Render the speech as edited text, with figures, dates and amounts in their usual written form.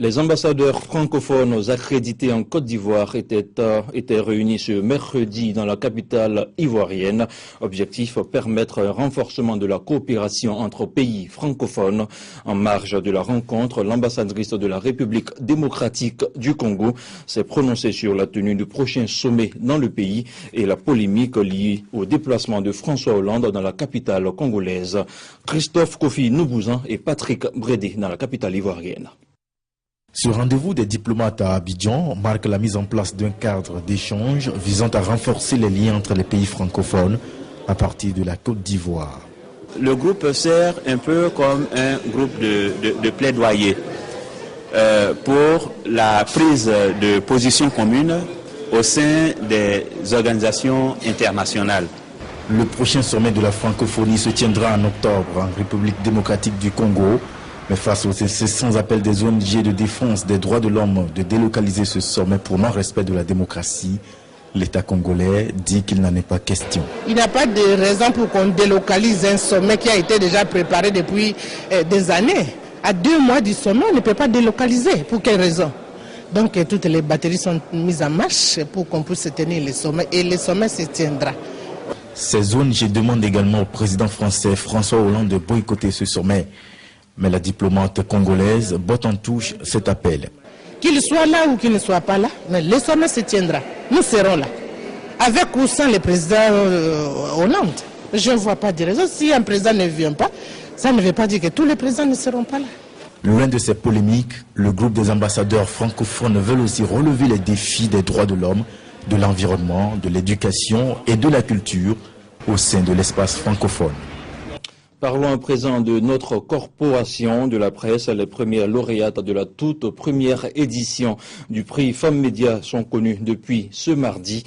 Les ambassadeurs francophones accrédités en Côte d'Ivoire étaient réunis ce mercredi dans la capitale ivoirienne. Objectif, permettre un renforcement de la coopération entre pays francophones. En marge de la rencontre, l'ambassadrice de la République démocratique du Congo s'est prononcée sur la tenue du prochain sommet dans le pays et la polémique liée au déplacement de François Hollande dans la capitale congolaise. Christophe Kofi Noubouzan et Patrick Brédé dans la capitale ivoirienne. Ce rendez-vous des diplomates à Abidjan marque la mise en place d'un cadre d'échange visant à renforcer les liens entre les pays francophones à partir de la Côte d'Ivoire. Le groupe sert un peu comme un groupe de plaidoyer pour la prise de position commune au sein des organisations internationales. Le prochain sommet de la francophonie se tiendra en octobre en République démocratique du Congo. Mais face aux essais sans appel des ONG de défense des droits de l'homme de délocaliser ce sommet pour non-respect de la démocratie, l'État congolais dit qu'il n'en est pas question. Il n'y a pas de raison pour qu'on délocalise un sommet qui a été déjà préparé depuis des années. À 2 mois du sommet, on ne peut pas délocaliser. Pour quelle raison? Donc toutes les batteries sont mises en marche pour qu'on puisse tenir le sommet et le sommet se tiendra. Ces ONG demandent également au président français François Hollande de boycotter ce sommet. Mais la diplomate congolaise botte en touche cet appel. Qu'il soit là ou qu'il ne soit pas là, mais le sommet se tiendra. Nous serons là. Avec ou sans le président Hollande. Je ne vois pas de raison. Si un président ne vient pas, ça ne veut pas dire que tous les présidents ne seront pas là. Loin de ces polémiques, le groupe des ambassadeurs francophones veulent aussi relever les défis des droits de l'homme, de l'environnement, de l'éducation et de la culture au sein de l'espace francophone. Parlons à présent de notre corporation de la presse. Les premières lauréates de la toute première édition du prix Femmes Médias sont connues depuis ce mardi.